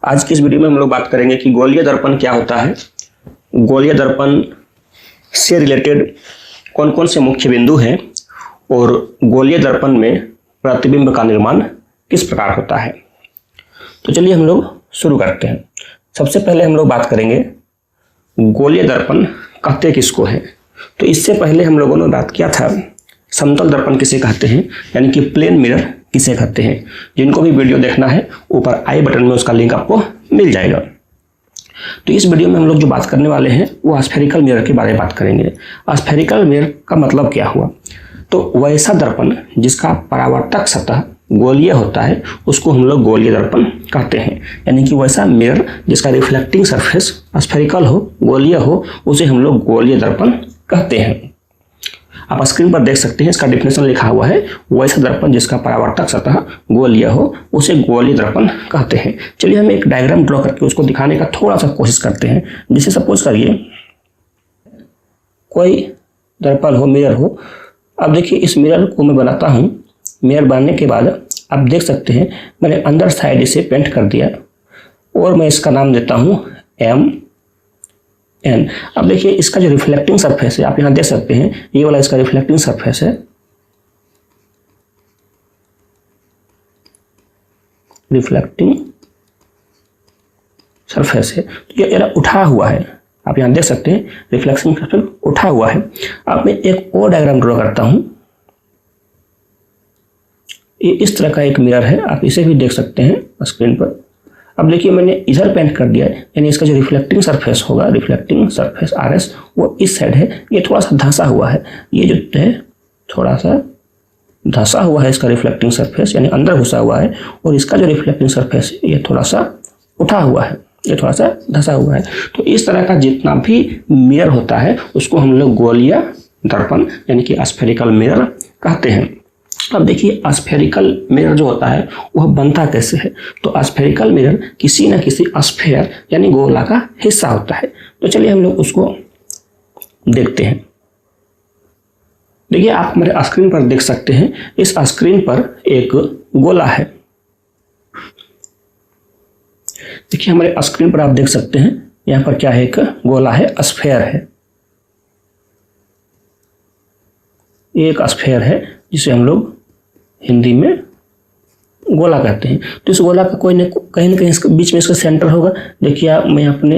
आज की इस वीडियो में हम लोग बात करेंगे कि गोलीय दर्पण क्या होता है, गोलीय दर्पण से रिलेटेड कौन कौन से मुख्य बिंदु हैं और गोलीय दर्पण में प्रतिबिंब का निर्माण किस प्रकार होता है। तो चलिए हम लोग शुरू करते हैं। सबसे पहले हम लोग बात करेंगे गोलीय दर्पण कहते किसको है। तो इससे पहले हम लोगों ने बात किया था समतल दर्पण किसे कहते हैं, यानी कि प्लेन मिरर किसे कहते हैं। जिनको भी वीडियो देखना है ऊपर आई बटन में उसका लिंक आपको मिल जाएगा। तो इस वीडियो में हम लोग जो बात करने वाले हैं वो स्फेरिकल मिरर के बारे में बात करेंगे। स्फेरिकल मिरर का मतलब क्या हुआ, तो वैसा दर्पण जिसका परावर्तक सतह गोलीय होता है उसको हम लोग गोलीय दर्पण कहते हैं। यानी कि वैसा मिरर जिसका रिफ्लेक्टिंग सरफेस स्फेरिकल हो, गोलीय हो, उसे हम लोग गोलीय दर्पण कहते हैं। आप स्क्रीन पर देख सकते हैं, इसका डेफिनेशन लिखा हुआ है, वैसा दर्पण जिसका परावर्तक सतह गोलीय हो उसे गोलीय दर्पण कहते हैं। चलिए हम एक डायग्राम ड्रॉ करके उसको दिखाने का थोड़ा सा कोशिश करते हैं। जैसे सपोज करिए कोई दर्पण हो, मिरर हो। अब देखिए इस मिरर को मैं बनाता हूँ। मिरर बनाने के बाद आप देख सकते हैं मैंने अंदर साइड इसे पेंट कर दिया और मैं इसका नाम देता हूँ M N। अब देखिए इसका जो रिफ्लेक्टिंग सरफेस है आप यहाँ देख सकते हैं, ये वाला इसका रिफ्लेक्टिंग सरफेस है, रिफ्लेक्टिंग सरफेस है। तो ये उठा हुआ है, आप यहाँ देख सकते हैं रिफ्लेक्टिंग सरफेस उठा हुआ है। अब मैं एक और डायग्राम ड्रॉ करता हूँ। ये इस तरह का एक मिरर है, आप इसे भी देख सकते हैं स्क्रीन पर। अब देखिए मैंने इधर पेंट कर दिया है, यानी इसका जो रिफ्लेक्टिंग सरफेस होगा, रिफ्लेक्टिंग सरफेस RS, वो इस साइड है। ये थोड़ा सा धंसा हुआ है, ये जो है थोड़ा सा धंसा हुआ है इसका रिफ्लेक्टिंग सरफेस, यानी अंदर घुसा हुआ है। और इसका जो रिफ्लेक्टिंग सरफेस है ये थोड़ा सा उठा हुआ है, ये थोड़ा सा धंसा हुआ है। तो इस तरह का जितना भी मिरर होता है उसको हम लोग गोलीय दर्पण यानी कि स्फेरिकल मिरर कहते हैं। अब देखिए स्फेरिकल मिरर जो होता है वह बनता कैसे है। तो स्फेरिकल मिरर किसी न किसी स्फेयर यानी गोला का हिस्सा होता है। तो चलिए हम लोग उसको देखते हैं। देखिए आप हमारे स्क्रीन पर देख सकते हैं, इस स्क्रीन पर एक गोला है। देखिए हमारे स्क्रीन पर आप देख सकते हैं यहाँ पर क्या है, एक गोला है, स्फेयर है। ये एक स्फेयर है जिसे हम लोग हिंदी में गोला कहते हैं। तो इस गोला का कोई न कहीं इसके बीच में इसका सेंटर होगा। देखिए आप, मैं अपने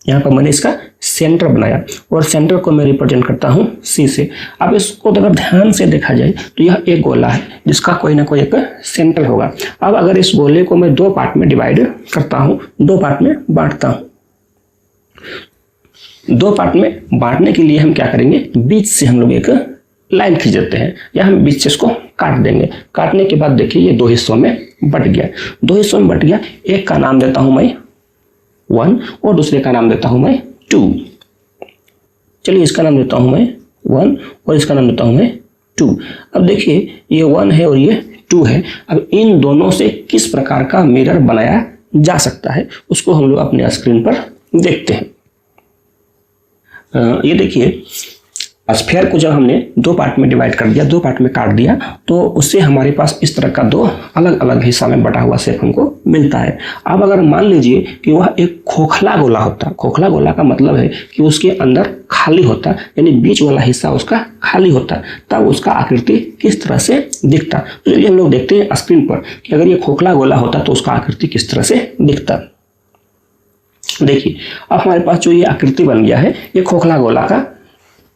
यहाँ पर मैंने इसका सेंटर बनाया और सेंटर को मैं रिप्रेजेंट करता हूँ C से। अब इसको अगर ध्यान से देखा जाए तो यह एक गोला है जिसका कोई ना कोई एक सेंटर होगा। अब अगर इस गोले को मैं दो पार्ट में डिवाइड करता हूँ, दो पार्ट में बांटता हूँ, दो पार्ट में बांटने के लिए हम क्या करेंगे, बीच से हम लोग एक लाइन खींच देते हैं या हम बीच से इसको काट देंगे। काटने के बाद देखिए ये दो हिस्सों में बट गया, दो हिस्सों में बट गया। एक का नाम देता हूं मैं 1 और दूसरे का नाम देता हूं मैं 2। चलिए इसका नाम देता हूं मैं 1 और इसका नाम देता हूं मैं 2। अब देखिए ये 1 है और ये 2 है। अब इन दोनों से किस प्रकार का मिरर बनाया जा सकता है उसको हम लोग अपने स्क्रीन पर देखते हैं। ये देखिए स्फेयर को जब हमने दो पार्ट में डिवाइड कर दिया, दो पार्ट में काट दिया, तो उससे हमारे पास इस तरह का दो अलग अलग हिस्सा में बटा हुआ शेप हमको मिलता है। अब अगर मान लीजिए कि वह एक खोखला गोला होता, खोखला गोला का मतलब है कि उसके अंदर खाली होता, यानी बीच वाला हिस्सा उसका खाली होता, तब उसका आकृति किस तरह से दिखता। तो चलिए हम लोग देखते हैं स्क्रीन पर कि अगर ये खोखला गोला होता तो उसका आकृति किस तरह से दिखता। देखिए अब हमारे पास जो ये आकृति बन गया है ये खोखला गोला का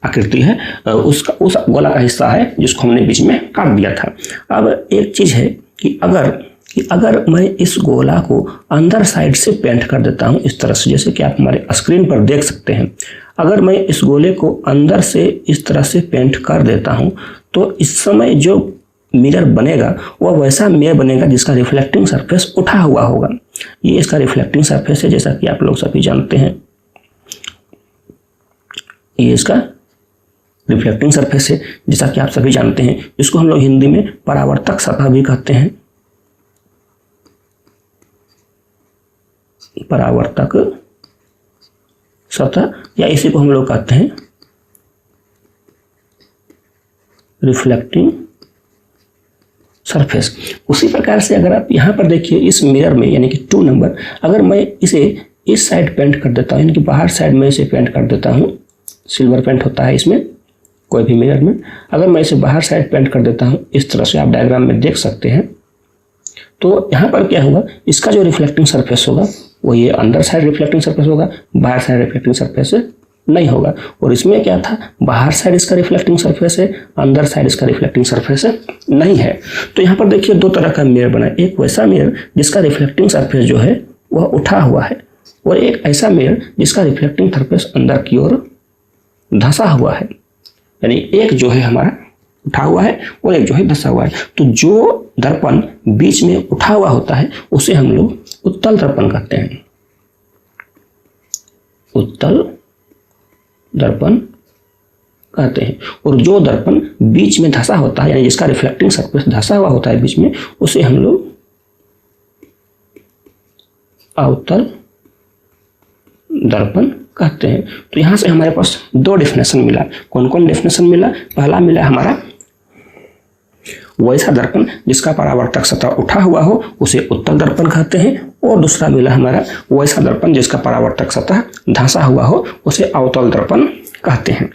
आकृति है, उसका उस गोला का हिस्सा है जिसको हमने बीच में काट दिया था। अब एक चीज है कि अगर मैं इस गोला को अंदर साइड से पेंट कर देता हूं इस तरह से, जैसे कि आप हमारे स्क्रीन पर देख सकते हैं, अगर मैं इस गोले को अंदर से इस तरह से पेंट कर देता हूं तो इस समय जो मिरर बनेगा वह वैसा मिरर बनेगा जिसका रिफ्लेक्टिंग सरफेस उठा हुआ होगा। ये इसका रिफ्लेक्टिंग सरफेस है, जैसा कि आप लोग सभी जानते हैं। ये इसका रिफ्लेक्टिंग सरफेस है जैसा कि आप सभी जानते हैं। इसको हम लोग हिंदी में परावर्तक सतह भी कहते हैं, परावर्तक सतह, या इसी को हम लोग कहते हैं रिफ्लेक्टिंग सरफेस। उसी प्रकार से अगर आप यहाँ पर देखिए इस मिरर में यानी कि 2 नंबर, अगर मैं इसे इस साइड पेंट कर देता हूँ, यानी कि बाहर साइड में इसे पेंट कर देता हूँ, सिल्वर पेंट होता है इसमें कोई भी मिरर में, अगर मैं इसे बाहर साइड पेंट कर देता हूँ, इस तरह से आप डायग्राम में देख सकते हैं, तो यहाँ पर क्या होगा, इसका जो रिफ्लेक्टिंग सरफेस होगा वो ये अंदर साइड रिफ्लेक्टिंग सरफेस होगा, बाहर साइड रिफ्लेक्टिंग सरफेस नहीं होगा। और इसमें क्या था, बाहर साइड इसका रिफ्लेक्टिंग सरफेस है, अंदर साइड इसका रिफ्लेक्टिंग सरफेस नहीं है। तो यहाँ पर देखिए 2 तरह का मिरर बना है, एक वैसा मिरर जिसका रिफ्लेक्टिंग सरफेस जो है वह उठा हुआ है, और एक ऐसा मिरर जिसका रिफ्लेक्टिंग सरफेस अंदर की ओर धंसा हुआ है, यानी एक जो है हमारा उठा हुआ है और एक जो है धंसा हुआ है। तो जो दर्पण बीच में उठा हुआ होता है उसे हम लोग उत्तल दर्पण कहते हैं, उत्तल दर्पण कहते हैं। और जो दर्पण बीच में धंसा होता है, यानी जिसका रिफ्लेक्टिंग सरफेस धंसा हुआ होता है बीच में, उसे हम लोग अवतल दर्पण कहते हैं। तो यहां से हमारे पास 2 डेफिनेशन मिला। कौन कौन डेफिनेशन मिला? पहला मिला हमारा वैसा दर्पण जिसका परावर्तक सतह उठा हुआ हो उसे उत्तल दर्पण कहते हैं, और दूसरा मिला हमारा वैसा दर्पण जिसका परावर्तक सतह धंसा हुआ हो उसे अवतल दर्पण कहते हैं।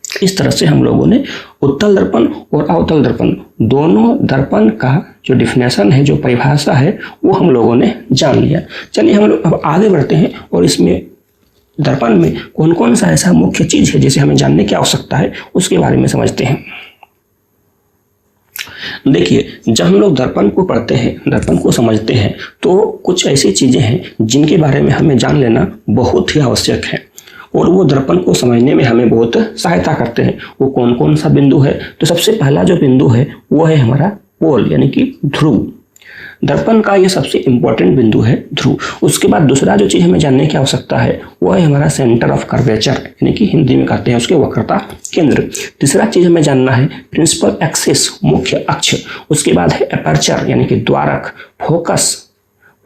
इस तरह से हम लोगों ने उत्तल दर्पण और अवतल दर्पण दोनों दर्पण का जो डिफिनेशन है, जो परिभाषा है, वो हम लोगों ने जान लिया। चलिए हम लोग अब आगे बढ़ते हैं और इसमें दर्पण में कौन कौन सा ऐसा मुख्य चीज है जिसे हमें जानने की आवश्यकता है उसके बारे में समझते हैं। देखिए, जब हम लोग दर्पण को पढ़ते हैं, दर्पण को समझते हैं, तो कुछ ऐसी चीजें हैं जिनके बारे में हमें जान लेना बहुत ही आवश्यक है, और वो दर्पण को समझने में हमें बहुत सहायता करते हैं। वो कौन कौन सा बिंदु है? तो सबसे पहला जो बिंदु है वो है हमारा पोल, यानी कि ध्रुव। दर्पण का ये सबसे इंपॉर्टेंट बिंदु है, ध्रुव। उसके बाद दूसरा जो चीज हमें जानने की आवश्यकता है वो है हमारा सेंटर ऑफ कर्वेचर, यानी कि हिंदी में कहते हैं उसके वक्रता केंद्र। तीसरा चीज हमें जानना है प्रिंसिपल एक्सिस, मुख्य अक्ष। उसके बाद है अपर्चर, यानी कि द्वारक, फोकस,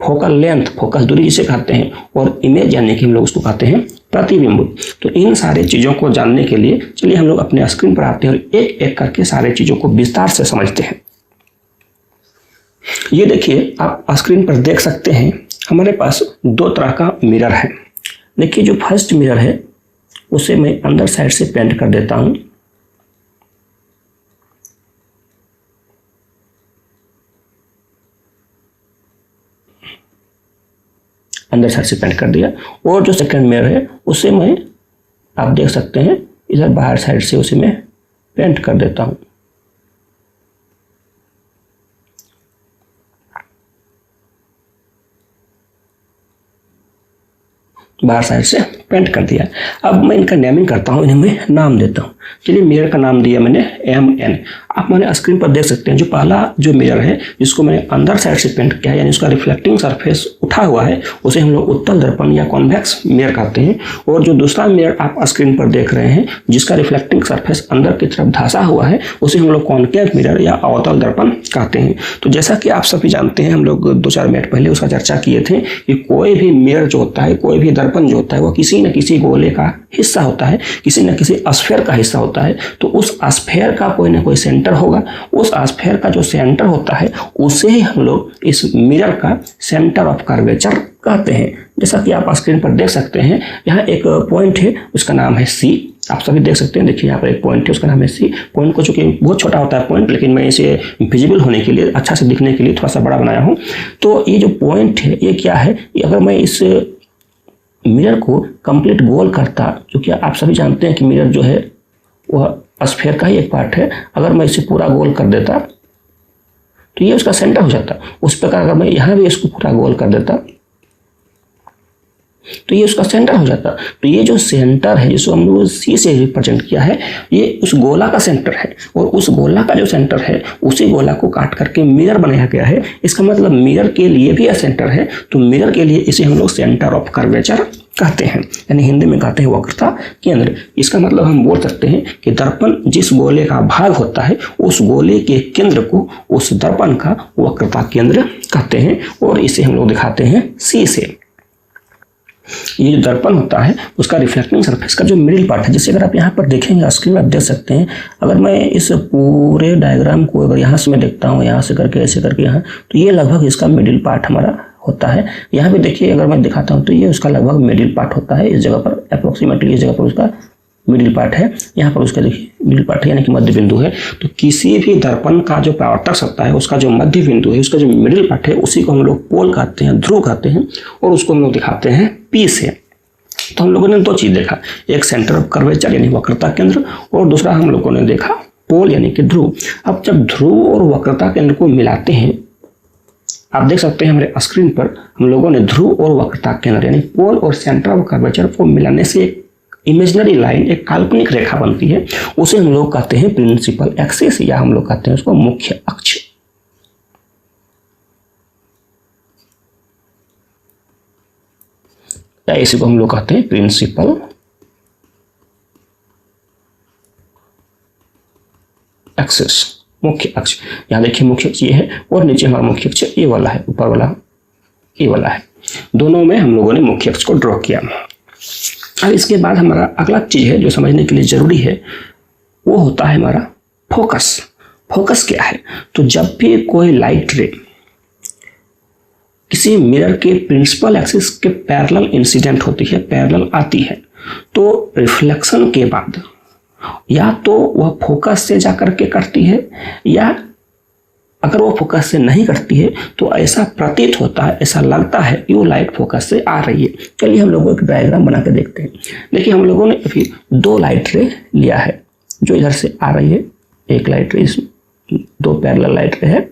फोकल लेंथ, फोकस दूरी जिसे कहते हैं, और इमेज, यानी कि हम लोग उसको कहते हैं प्रतिबिंब। तो इन सारे चीजों को जानने के लिए चलिए हम लोग अपने स्क्रीन पर आते हैं और एक एक करके सारे चीजों को विस्तार से समझते हैं। ये देखिए, आप स्क्रीन पर देख सकते हैं हमारे पास 2 तरह का मिरर है। देखिए, जो फर्स्ट मिरर है उसे मैं अंदर साइड से पेंट कर देता हूं। अंदर साइड से पेंट कर दिया। और जो सेकंड मिरर है उसे मैं, आप देख सकते हैं, इधर बाहर साइड से उसे मैं पेंट कर देता हूं। बाहर साइड से पेंट कर दिया। अब मैं इनका नेमिंग करता हूं, इन्हें मैं नाम देता हूं। चलिए, मिरर का नाम दिया मैंने MN। आप मैंने स्क्रीन पर देख सकते हैं जो पहला जो मिरर है जिसको मैंने अंदर साइड से पेंट किया है, यानी उसका रिफ्लेक्टिंग सरफेस उठा हुआ है, उसे हम लोग उत्तल दर्पण या कॉन्वेक्स मिरर कहते हैं। और जो दूसरा मिरर आप स्क्रीन पर देख रहे हैं जिसका रिफ्लेक्टिंग सरफेस अंदर की तरफ धंसा हुआ है, उसे हम लोग कॉन्केव मिरर या अवतल दर्पण कहते हैं। तो जैसा कि आप सभी जानते हैं, हम लोग 2-4 मिनट पहले उसका चर्चा किए थे कि कोई भी मिरर जो होता है, कोई भी दर्पण जो होता है, वो किसी न किसी गोले का हिस्सा होता है, किसी न किसी स्फीयर का हिस्सा होता है। तो उस स्फीयर का कोई ना कोई सेंटर होगा, उस स्फीयर का जो सेंटर होता है उसे ही हम लोग इस मिरर का सेंटर ऑफ कर्वेचर कहते हैं। जैसा कि आप स्क्रीन पर देख सकते हैं, यहाँ एक पॉइंट है, उसका नाम है C। आप सभी देख सकते हैं, देखिए यहाँ पर एक पॉइंट है, उसका नाम है C। पॉइंट को चूंकि बहुत छोटा होता है पॉइंट, लेकिन मैं इसे विजिबल होने के लिए, अच्छा से दिखने के लिए थोड़ा सा बड़ा बनाया हूँ। तो ये जो पॉइंट है ये क्या है, अगर मैं इस मिरर को कंप्लीट गोल करता, क्योंकि आप सभी जानते हैं कि मिरर जो है वह स्फीयर का ही एक पार्ट है, अगर मैं इसे पूरा गोल कर देता तो ये उसका सेंटर हो जाता। उस प्रकार अगर मैं यहाँ भी इसको पूरा गोल कर देता तो ये उसका सेंटर हो जाता। तो ये जो सेंटर है जिसको हम लोग C से रिप्रेजेंट किया है, ये उस गोला का सेंटर है, और उस गोला का जो सेंटर है उसी गोला को काट करके मिरर बनाया गया है। इसका मतलब मिरर के लिए भी यह सेंटर है, तो मिरर के लिए इसे हम लोग सेंटर ऑफ कर्वेचर कहते हैं, यानी हिंदी में कहते हैं वक्रता केंद्र। इसका मतलब हम बोल सकते हैं कि दर्पण जिस गोले का भाग होता है उस गोले के केंद्र को उस दर्पण का वक्रता केंद्र कहते हैं, और इसे हम लोग दिखाते हैं C से। ये जो दर्पण होता है उसका रिफ्लेक्टिंग सरफेस का जो मिडिल पार्ट है, जैसे अगर आप यहाँ पर देखेंगे स्क्रीन में आप देख सकते हैं, अगर मैं इस पूरे डायग्राम को अगर यहाँ से मैं देखता हूँ, यहाँ से करके ऐसे करके यहाँ, तो ये लगभग इसका मिडिल पार्ट हमारा होता है। यहाँ पे देखिए अगर मैं दिखाता हूँ तो ये उसका लगभग मिडिल पार्ट होता है। इस जगह पर अप्रोक्सीमेटली इस जगह पर उसका मिडिल पार्ट है, यहाँ पर उसका देखिए मिडिल पार्ट है यानी कि मध्य बिंदु है। तो किसी भी दर्पण का जो परावर्तक सत्ता है उसका जो मध्य बिंदु है, उसका जो मिडिल पार्ट है, उसी को हम लोग पोल कहते हैं, ध्रुव कहते हैं, और उसको हम लोग दिखाते हैं P से। तो हम लोगों ने दो चीज देखा, एक सेंटर ऑफ कर्वेचर यानी वक्रता केंद्र, और दूसरा हम लोगों ने देखा पोल यानी कि ध्रुव। अब जब ध्रुव और वक्रता केंद्र को मिलाते हैं, आप देख सकते हैं हमारे स्क्रीन पर हम लोगों ने ध्रुव और वक्रता केंद्र यानी पोल और सेंटर ऑफ कर्वेचर को मिलाने से एक इमेजिनरी लाइन, एक काल्पनिक रेखा बनती है। उसे हम लोग कहते हैं प्रिंसिपल एक्सिस, या हम लोग कहते हैं उसको मुख्य अक्ष। या इसी को हम लोग कहते हैं प्रिंसिपल एक्सिस, मुख्य अक्ष। यहां देखिए मुख्य अक्ष ये है और नीचे हमारा मुख्य अक्ष ये वाला है, ऊपर वाला ये वाला है। दोनों में हम लोगों ने मुख्य अक्ष को ड्रॉ किया। अब इसके बाद हमारा अगला चीज है जो समझने के लिए जरूरी है, वो होता है हमारा फोकस। फोकस क्या है? तो जब भी कोई लाइट रे किसी मिरर के प्रिंसिपल एक्सिस के पैरेलल इंसिडेंट होती है, पैरेलल आती है, तो रिफ्लेक्शन के बाद या तो वह फोकस से जाकर के करती है, या अगर वो फोकस से नहीं करती है तो ऐसा प्रतीत होता है, ऐसा लगता है कि वो लाइट फोकस से आ रही है। चलिए हम लोग एक डायग्राम बना के देखते हैं। देखिए हम लोगों ने अभी दो लाइट रे लिया है जो इधर से आ रही है, एक लाइट रे, दो पैरेलल लाइट रे है,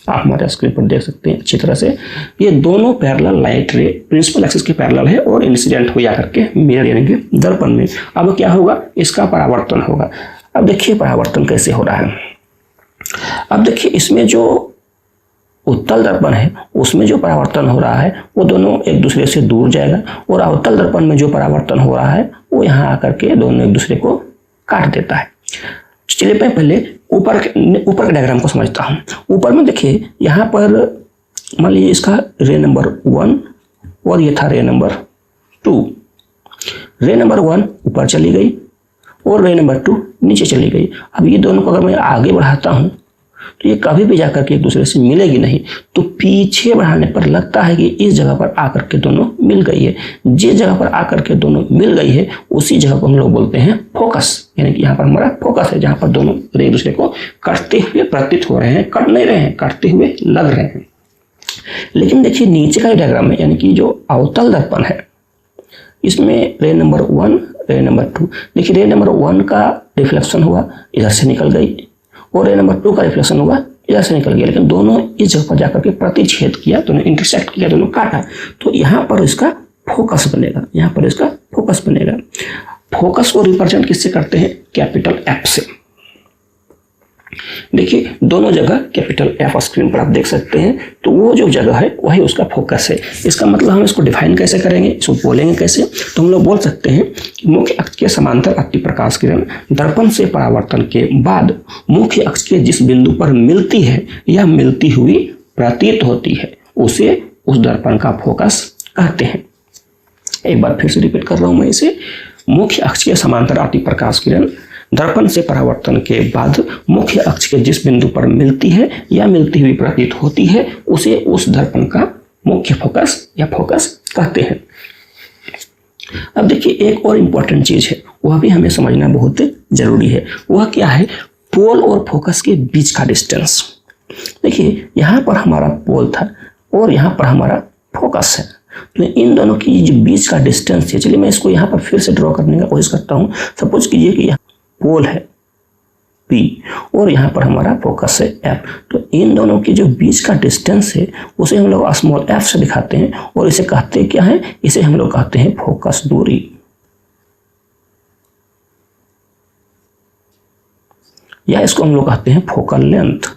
आप हमारे स्क्रीन पर देख सकते हैं अच्छी तरह से। ये दोनों parallel light ray principal axis के पैरेलल है और इंसिडेंट हो जाकर के मिरर यानी कि दर्पण में। अब क्या होगा? इसका परावर्तन होगा। अब देखिए परावर्तन कैसे हो रहा है। अब देखिए इसमें जो उत्तल दर्पण है उसमें जो परावर्तन हो रहा है वो दोनों एक दूसरे से दूर जाएगा, और अवतल दर्पण में जो परावर्तन हो रहा है वो यहाँ आकर के दोनों एक दूसरे को काट देता है। चलिए मैं पहले ऊपर के डायग्राम को समझता हूँ। ऊपर में देखिए यहाँ पर मान लीजिए इसका रे नंबर 1 और ये था रे नंबर 2। रे नंबर 1 ऊपर चली गई और रे नंबर 2 नीचे चली गई। अब ये दोनों को अगर मैं आगे बढ़ाता हूँ तो ये कभी भी जाकर के एक दूसरे से मिलेगी नहीं, तो पीछे बढ़ाने पर लगता है कि इस जगह पर आकर के दोनों मिल गई है। जिस जगह पर आकर के दोनों मिल गई है उसी जगह को हम लोग बोलते हैं फोकस, यानी कि यहाँ पर हमारा फोकस है, जहाँ पर दोनों एक दूसरे को काटते हुए प्रतीत हो रहे हैं, कट नहीं रहे हैं, काटते हुए लग रहे हैं। लेकिन देखिए नीचे का डायग्राम है, यानी कि जो अवतल दर्पण है, इसमें रे नंबर 1 रे नंबर 2, देखिए रे नंबर 1 का रिफ्लेक्शन हुआ, इधर से निकल गई, और रे नंबर 2 का रिफ्लेक्शन हुआ, इधर से निकल गया, लेकिन दोनों इस जगह पर जाकर के प्रतिच्छेद किया, दोनों इंटरसेक्ट किया, दोनों काटा, तो यहाँ पर इसका फोकस बनेगा, यहाँ पर इसका फोकस बनेगा। फोकस को रिप्रेजेंट किससे करते हैं? कैपिटल F से। देखिए दोनों जगह कैपिटल F स्क्रीन पर आप देख सकते हैं, तो वो जो जगह है वही उसका फोकस है। इसका मतलब हम इसको डिफाइन कैसे करेंगे, इसको बोलेंगे कैसे? तो हम लोग बोल सकते हैं कि मुख्य अक्ष के समांतर अति प्रकाश किरण दर्पण से परावर्तन के बाद मुख्य अक्ष के जिस बिंदु पर मिलती है या मिलती हुई प्रतीत होती है उसे उस दर्पण का फोकस कहते हैं। एक बार फिर से रिपीट कर रहा हूं मैं इसे। मुख्य अक्ष के समांतर अति प्रकाश किरण दर्पण से परावर्तन के बाद मुख्य अक्ष के जिस बिंदु पर मिलती है या मिलती हुई प्रतीत होती है उसे उस दर्पण का मुख्य फोकस या फोकस कहते हैं। अब देखिए एक और इंपॉर्टेंट चीज है, वह भी हमें समझना बहुत जरूरी है। वह क्या है? पोल और फोकस के बीच का डिस्टेंस। देखिए यहाँ पर हमारा पोल था और यहाँ पर हमारा फोकस है, तो इन दोनों की जो बीच का डिस्टेंस है, चलिए मैं इसको यहाँ पर फिर से ड्रॉ करने का कोशिश करता हूँ। सपोज कीजिए कि यहाँ पोल है P और यहाँ पर हमारा फोकस है F, तो इन दोनों की जो बीच का डिस्टेंस है उसे हम लोग स्मॉल f से दिखाते हैं, और इसे कहते हैं क्या है? इसे हम लोग कहते हैं फोकस दूरी, या इसको हम लोग कहते हैं focal length.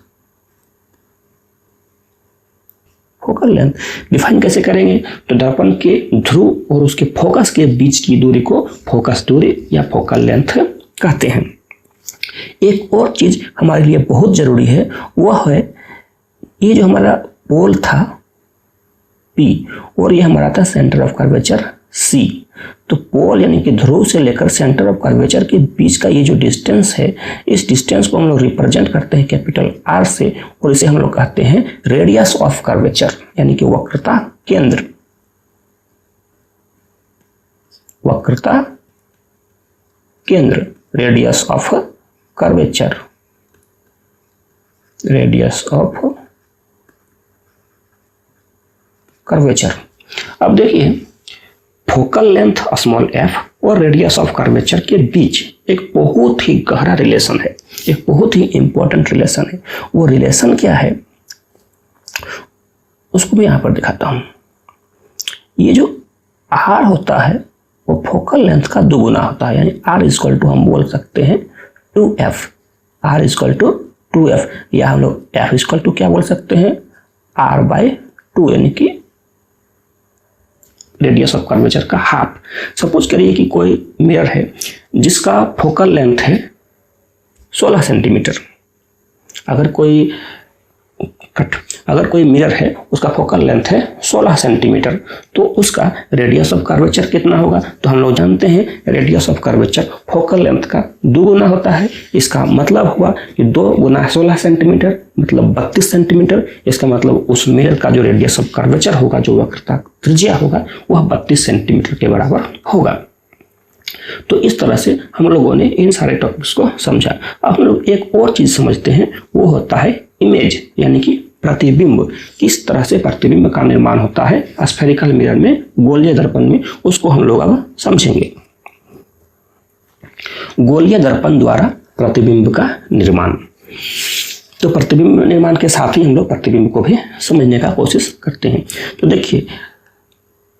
Focal length define कैसे करेंगे? तो दर्पण के ध्रुव और उसके फोकस के बीच की दूरी को फोकस दूरी या फोकल लेंथ कहते हैं। एक और चीज हमारे लिए बहुत जरूरी है, वह है ये जो हमारा पोल था, P और ये हमारा था सेंटर ऑफ कर्वेचर C। तो पोल यानी कि ध्रुव से लेकर सेंटर ऑफ कर्वेचर के बीच का ये जो डिस्टेंस है, इस डिस्टेंस को हम लोग रिप्रेजेंट करते हैं कैपिटल R से और इसे हम लोग कहते हैं रेडियस ऑफ कर्वेचर यानी कि वक्रता केंद्र। वक्रता केंद्र, radius of curvature, radius of curvature. अब देखिए फोकल लेंथ स्मॉल f और रेडियस ऑफ कर्वेचर के बीच एक बहुत ही गहरा रिलेशन है, एक बहुत ही इंपॉर्टेंट रिलेशन है। वो रिलेशन क्या है उसको मैं यहां पर दिखाता हूं। ये जो r होता है वो फोकल लेंथ का दुगुना होता है, यानी r इक्वल टू हम बोल सकते हैं 2f, r equal to 2f, या हम लोग f इक्वल टू क्या बोल सकते हैं r/2 यानी कि रेडियस ऑफ कर्वेचर का हाफ। सपोज करिए कि कोई मिरर है जिसका फोकल लेंथ है 16 सेंटीमीटर। अगर कोई मिरर है उसका फोकल लेंथ है 16 सेंटीमीटर, तो उसका रेडियस ऑफ कर्वेचर कितना होगा? तो हम लोग जानते हैं radius of curvature focal length का 2 गुना होता है। इसका मतलब हुआ कि 2 गुना 16 सेंटीमीटर मतलब 32 सेंटीमीटर। इसका मतलब उस मिरर का जो रेडियस ऑफ कर्वेचर होगा, जो वक्रता त्रिज्या होगा, वह 32 सेंटीमीटर के बराबर होगा। तो इस तरह से हम लोगों ने इन सारे टॉपिक्स को समझा। अब हम लोग एक और चीज समझते हैं, वो होता है इमेज यानी कि प्रतिबिंब। किस तरह से प्रतिबिंब का निर्माण होता है स्फेरिकल मिरर में, गोलीय दर्पण में, उसको हम लोग अब समझेंगे। गोलीय दर्पण द्वारा प्रतिबिंब का निर्माण। तो प्रतिबिंब निर्माण के साथ ही हम लोग प्रतिबिंब को भी समझने का कोशिश करते हैं। तो देखिए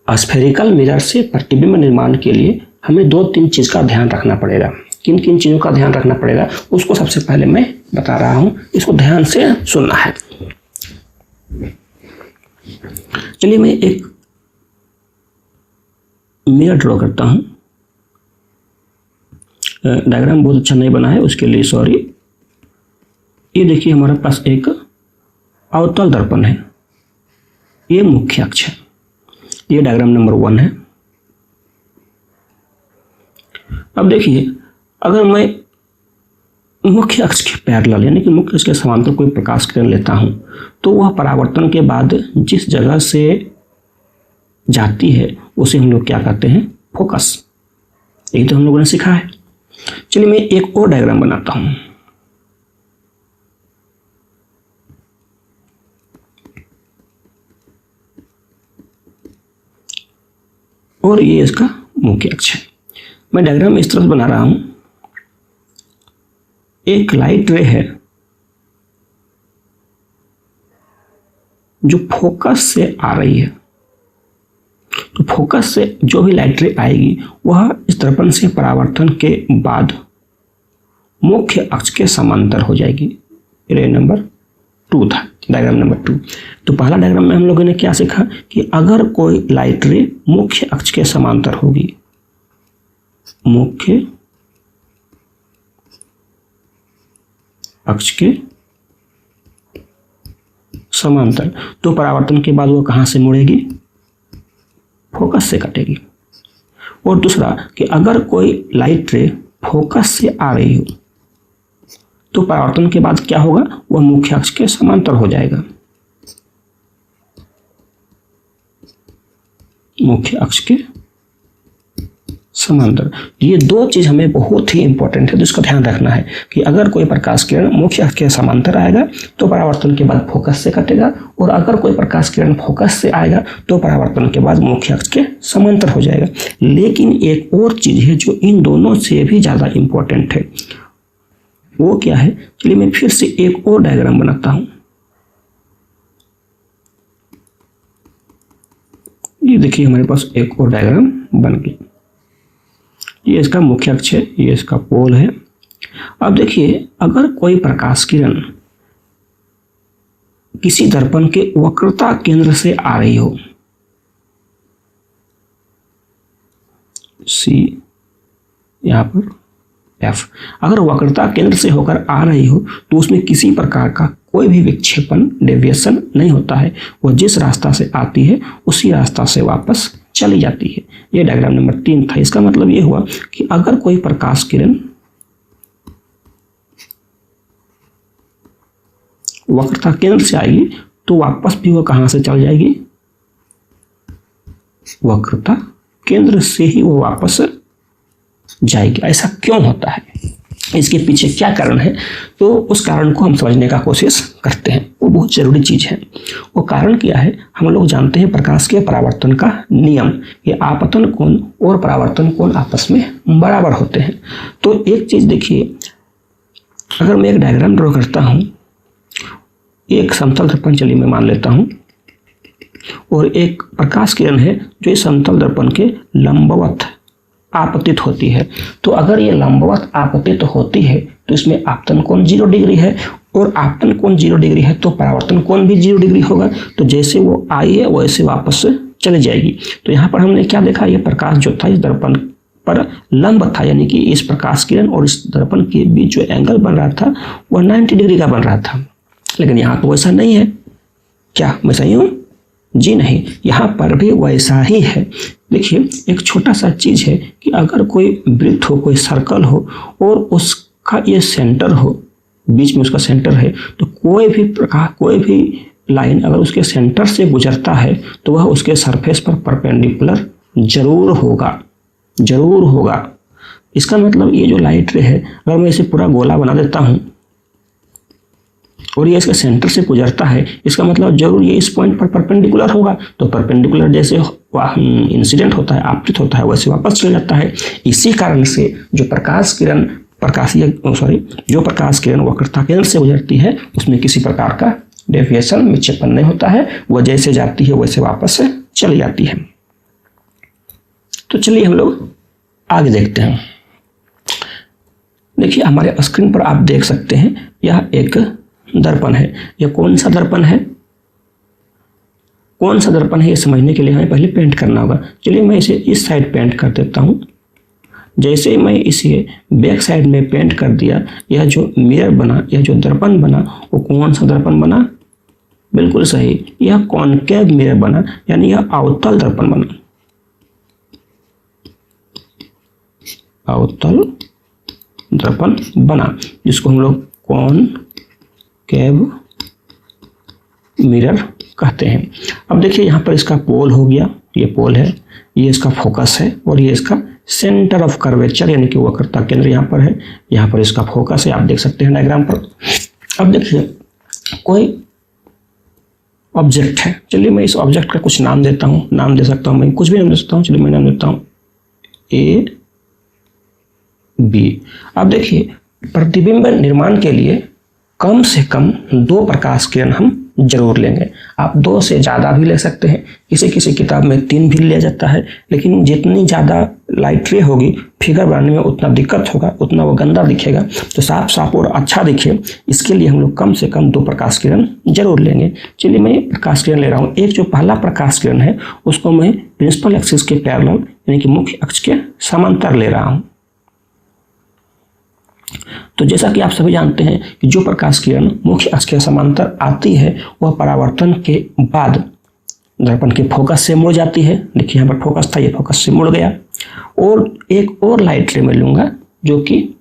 स्फेरिकल मिरर से प्रतिबिंब निर्माण के लिए हमें 2-3 चीज का ध्यान रखना पड़ेगा। किन किन चीजों का ध्यान रखना पड़ेगा उसको सबसे पहले मैं बता रहा हूं, इसको ध्यान से सुनना है। चलिए मैं एक मिरर ड्रॉ करता हूं। डायग्राम बहुत अच्छा नहीं बना है, उसके लिए सॉरी। ये देखिए हमारे पास एक अवतल दर्पण है, ये मुख्य अक्ष है, ये डायग्राम नंबर 1 है। अब देखिए अगर मैं मुख्य अक्ष के पैरेलल यानी कि मुख्य अक्ष के समांतर कोई प्रकाश किरण लेता हूं, तो वह परावर्तन के बाद जिस जगह से जाती है उसे हम लोग क्या कहते हैं? फोकस। यही तो हम लोगों ने सीखा है। चलिए मैं एक और डायग्राम बनाता हूं। और ये इसका मुख्य अक्ष है। मैं डायग्राम इस तरह से बना रहा हूं, एक लाइट रे है जो फोकस से आ रही है। तो फोकस से जो भी लाइट रे आएगी वह इस दर्पण से परावर्तन के बाद मुख्य अक्ष के समांतर हो जाएगी। रे नंबर 2 था, डायग्राम नंबर 2। तो पहला डायग्राम में हम लोगों ने क्या सीखा कि अगर कोई लाइट रे मुख्य अक्ष के समांतर होगी, मुख्य अक्ष के समांतर, तो परावर्तन के बाद वो कहां से मुड़ेगी? फोकस से कटेगी। और दूसरा कि अगर कोई लाइट रे फोकस से आ रही हो तो परावर्तन के बाद क्या होगा? वह मुख्य अक्ष के समांतर हो जाएगा। मुख्य अक्ष के समांतर। ये 2 चीज हमें बहुत ही इंपॉर्टेंट है, जिसका ध्यान रखना है कि अगर कोई प्रकाश किरण मुख्य अक्ष के समांतर आएगा तो परावर्तन के बाद फोकस से कटेगा, और अगर कोई प्रकाश किरण फोकस से आएगा तो परावर्तन के बाद मुख्य अक्ष के समांतर हो जाएगा। लेकिन एक और चीज है जो इन दोनों से भी ज्यादा इंपॉर्टेंट है, वो क्या है? चलिए मैं फिर से एक और डायग्राम बनाता हूं। ये देखिए हमारे पास एक और डायग्राम बन गया। ये इसका मुख्य अक्ष है, ये इसका पोल है। अब देखिए अगर कोई प्रकाश किरण किसी दर्पण के वक्रता केंद्र से आ रही हो, सी यहां पर F, अगर वक्रता केंद्र से होकर आ रही हो तो उसमें किसी प्रकार का कोई भी विक्षेपण डेविएशन नहीं होता है, वो जिस रास्ता से आती है उसी रास्ता से वापस चली जाती है। ये डायग्राम नंबर 3 था। इसका मतलब ये हुआ कि अगर कोई प्रकाश किरण वक्रता केंद्र से आएगी तो वापस भी वो कहां से चल जाएगी, वक्रता केंद्र से ही वो वापस जाएगी। ऐसा क्यों होता है, इसके पीछे क्या कारण है, तो उस कारण को हम समझने का कोशिश करते हैं। वो बहुत जरूरी चीज है। वो कारण क्या है, हम लोग जानते हैं प्रकाश के परावर्तन का नियम, ये आपतन कोण और परावर्तन कोण आपस में बराबर होते हैं। तो एक चीज देखिए, अगर मैं एक डायग्राम ड्रॉ करता हूं, एक समतल दर्पण चलिए मैं मान लेता हूं, और एक प्रकाश किरण है जो इस समतल दर्पण के लंबवत आपतित होती है। तो अगर ये लंबवत आपतित होती है तो इसमें आपतन कोण 0 डिग्री है, और आपतन कोण 0 डिग्री है तो परावर्तन कोण भी 0 डिग्री होगा। तो जैसे वो आई है वैसे वापस चली जाएगी। तो यहाँ पर हमने क्या देखा, ये प्रकाश जो था इस दर्पण पर लंब था, यानी कि इस प्रकाश किरण और इस दर्पण के बीच जो एंगल बन रहा था वह 90 डिग्री का बन रहा था। लेकिन यहाँ तो वैसा नहीं है। क्या मैं सही हूँ? जी नहीं, यहाँ पर भी वैसा ही है। देखिए, एक छोटा सा चीज है कि अगर कोई वृत्त हो, कोई सर्कल हो और उसका ये सेंटर हो, बीच में उसका सेंटर है, तो कोई भी प्रकाश, कोई भी लाइन अगर उसके सेंटर से गुजरता है तो वह उसके सरफेस पर परपेंडिकुलर जरूर होगा, जरूर होगा। इसका मतलब ये जो लाइट रे है, अगर मैं इसे पूरा गोला बना देता हूँ और ये इसके सेंटर से गुजरता है, इसका मतलब जरूर ये इस पॉइंट पर परपेंडिकुलर होगा। तो परपेंडिकुलर जैसे इंसिडेंट होता है, आपतित होता है, वैसे वापस चल जाता है। इसी कारण से जो प्रकाश किरण जो प्रकाश किरण वक्रता केंद्र से गुजरती है उसमें किसी प्रकार का डेविएशन, विक्षेपण नहीं होता है। वह जैसे जाती है वैसे वापस चली जाती है। तो चलिए हम लोग आगे देखते हैं। देखिए, हमारे स्क्रीन पर आप देख सकते हैं, यह एक दर्पण है। यह कौन सा दर्पण है, कौन सा दर्पण है, ये समझने के लिए हमें पहले पेंट करना होगा। चलिए मैं इसे इस साइड पेंट कर देता हूं। जैसे मैं इसे बैक साइड में पेंट कर दिया, यह जो मिरर बना, यह जो दर्पण बना, वो कौन सा दर्पण बना, बिल्कुल सही, यह कॉनकेव मिरर बना, यानी यह अवतल दर्पण बना, अवतल दर्पण बना, जिसको हम लोग कॉनकेव मिरर कहते हैं। अब देखिए, यहाँ पर इसका पोल हो गया, ये पोल है, ये इसका फोकस है, और ये इसका सेंटर ऑफ कर्वेचर यानी कि वक्रता केंद्र यहाँ पर है, यहाँ पर इसका फोकस है, आप देख सकते हैं डायग्राम पर। अब देखिए, कोई ऑब्जेक्ट है, चलिए मैं इस ऑब्जेक्ट का कुछ नाम देता हूँ, नाम दे सकता हूँ, मैं कुछ भी नाम दे सकता हूँ। चलिए मैं नाम देता हूँ ए बी। अब देखिए, प्रतिबिंब निर्माण के लिए कम से कम 2 प्रकाश किरण हम जरूर लेंगे। आप 2 से ज़्यादा भी ले सकते हैं, किसी किसी किताब में 3 भी लिया जाता है, लेकिन जितनी ज़्यादा लाइट रे होगी फिगर बनाने में उतना दिक्कत होगा, उतना वो गंदा दिखेगा। तो साफ साफ और अच्छा दिखे, इसके लिए हम लोग कम से कम 2 प्रकाश किरण जरूर लेंगे। चलिए मैं प्रकाश किरण ले रहा हूँ। एक जो पहला प्रकाश किरण है उसको मैं प्रिंसिपल एक्सिस के पैरेलल यानी कि मुख्य अक्ष के समांतर ले रहा हूँ। तो जैसा कि आप सभी जानते हैं कि जो प्रकाश किरण मुख्य अक्ष के समांतर आती है वह परावर्तन के बाद दर्पण के फोकस से मुड़ जाती है। देखिए, यहाँ पर फोकस था, ये फोकस से मुड़ गया। और एक और लाइट रे में लूंगा जो कि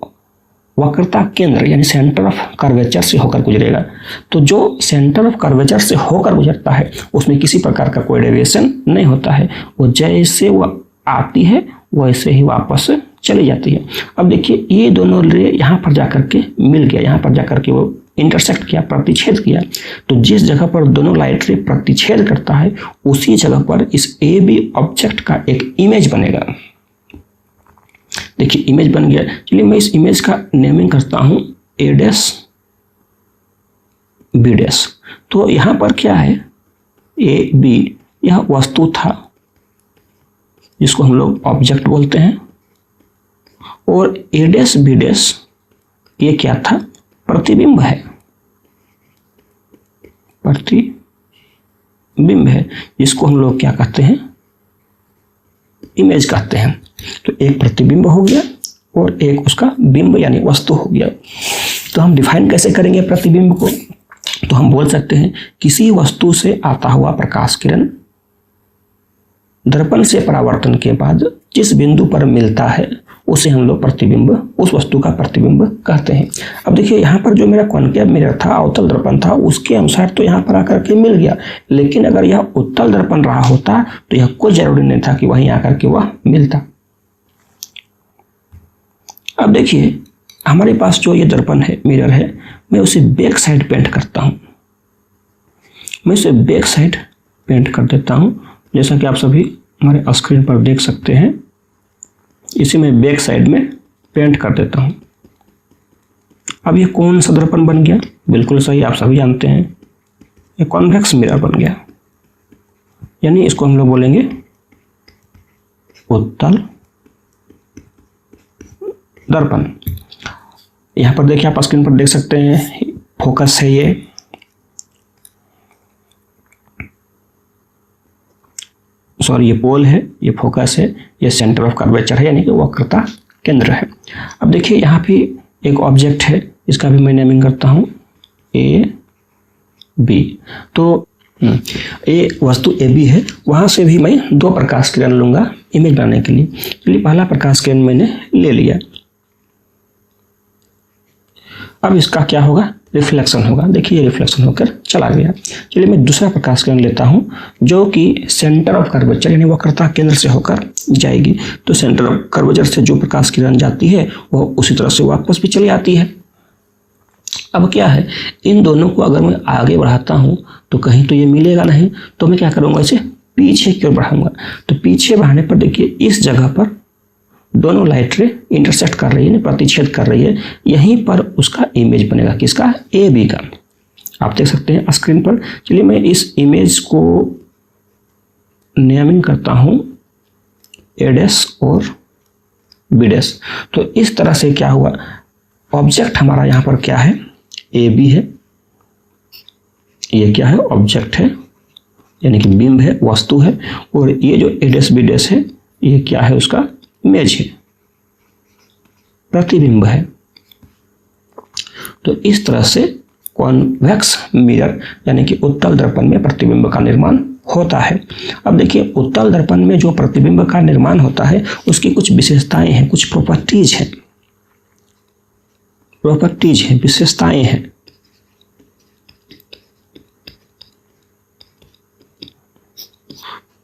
वक्रता केंद्र यानी सेंटर ऑफ कर्वेचर से होकर गुजरेगा। तो जो सेंटर ऑफ कर्वेचर से होकर गुजरता है उसमें किसी प्रकार का कोई डेविएशन नहीं होता है, वो जैसे वह आती है वैसे ही वापस चली जाती है। अब देखिए, ये दोनों रे यहाँ पर जाकर के मिल गया, यहाँ पर जाकर के वो इंटरसेक्ट किया, प्रतिच्छेद किया। तो जिस जगह पर दोनों लाइट रे प्रतिच्छेद करता है उसी जगह पर इस ए बी ऑब्जेक्ट का एक इमेज बनेगा। देखिए, इमेज बन गया। चलिए मैं इस इमेज का नेमिंग करता हूं ए डैश बी डैश। तो यहाँ पर क्या है, ए बी यह वस्तु था जिसको हम लोग ऑब्जेक्ट बोलते हैं, और ए डैश बी डैश ये क्या था, प्रतिबिंब है, प्रतिबिंब है, जिसको हम लोग क्या कहते हैं, इमेज कहते हैं। तो एक प्रतिबिंब हो गया और एक उसका बिंब यानी वस्तु हो गया। तो हम डिफाइन कैसे करेंगे प्रतिबिंब को, तो हम बोल सकते हैं किसी वस्तु से आता हुआ प्रकाश किरण दर्पण से परावर्तन के बाद जिस बिंदु पर मिलता है उसे हम लोग प्रतिबिंब, उस वस्तु का प्रतिबिंब कहते हैं। अब देखिए यहाँ पर जो मेरा कॉनकेव मिरर था, अवतल दर्पण था, उसके अनुसार तो यहाँ पर आकर के मिल गया, लेकिन अगर यह उत्तल दर्पण रहा होता तो यह कोई जरूरी नहीं था कि वहीं आकर के वह मिलता। अब देखिए हमारे पास जो ये दर्पण है, मिरर है, मैं उसे बैक साइड पेंट करता हूँ। मैं इसे बैक साइड पेंट कर देता हूँ, जैसा कि आप सभी हमारे स्क्रीन पर देख सकते हैं। इसे मैं बैक साइड में पेंट कर देता हूँ। अब ये कौन सा दर्पण बन गया? बिल्कुल सही, आप सभी जानते हैं, ये कॉन्वेक्स मिरर बन गया, यानी इसको हम लोग बोलेंगे उत्तल दर्पण। यहाँ पर देखिए, आप स्क्रीन पर देख सकते हैं, फोकस है ये, सॉरी ये पोल है, ये फोकस है, ये सेंटर ऑफ कर्वेचर है, यानी कि वक्रता केंद्र है। अब देखिए यहाँ पे एक ऑब्जेक्ट है, इसका भी मैं नेमिंग करता हूँ ए बी। तो ए वस्तु ए बी है, वहाँ से भी मैं दो प्रकाश किरण लूँगा इमेज बनाने के लिए। चलिए पहला प्रकाश किरण मैंने ले लिया। अब इसका क्या होगा? रिफ्लेक्शन होगा। देखिए रिफ्लेक्शन होकर चला गया। चलिए मैं दूसरा प्रकाश किरण लेता हूं जो कि सेंटर ऑफ कर्वेचर यानी वक्रता केंद्र से होकर जाएगी। तो सेंटर ऑफ कर्वेचर से जो प्रकाश किरण जाती है वो उसी तरह से वापस भी चली आती है। अब क्या है, इन दोनों को अगर मैं आगे बढ़ाता हूं तो कहीं तो ये मिलेगा नहीं, तो मैं क्या करूंगा, इसे पीछे की ओर बढ़ाऊंगा। तो पीछे बढ़ाने पर देखिए इस जगह पर दोनों लाइट रे इंटरसेक्ट कर रही है, प्रतिच्छेद कर रही है, यहीं पर उसका इमेज बनेगा। किसका? ए बी का। आप देख सकते हैं स्क्रीन पर। चलिए मैं इस इमेज को नेमिंग करता हूं ए डैश और बी डैश। तो इस तरह से क्या हुआ, ऑब्जेक्ट हमारा यहाँ पर क्या है, ए बी है, ये क्या है, ऑब्जेक्ट है, यानी कि बिंब है, वस्तु है, और ये जो ए डैश बी डैश है ये क्या है, उसका इमेज है, प्रतिबिंब है। तो इस तरह से कॉन्वेक्स मिरर यानी कि उत्तल दर्पण में प्रतिबिंब का निर्माण होता है। अब देखिए उत्तल दर्पण में जो प्रतिबिंब का निर्माण होता है उसकी कुछ विशेषताएं हैं, कुछ प्रॉपर्टीज हैं, विशेषताएं हैं।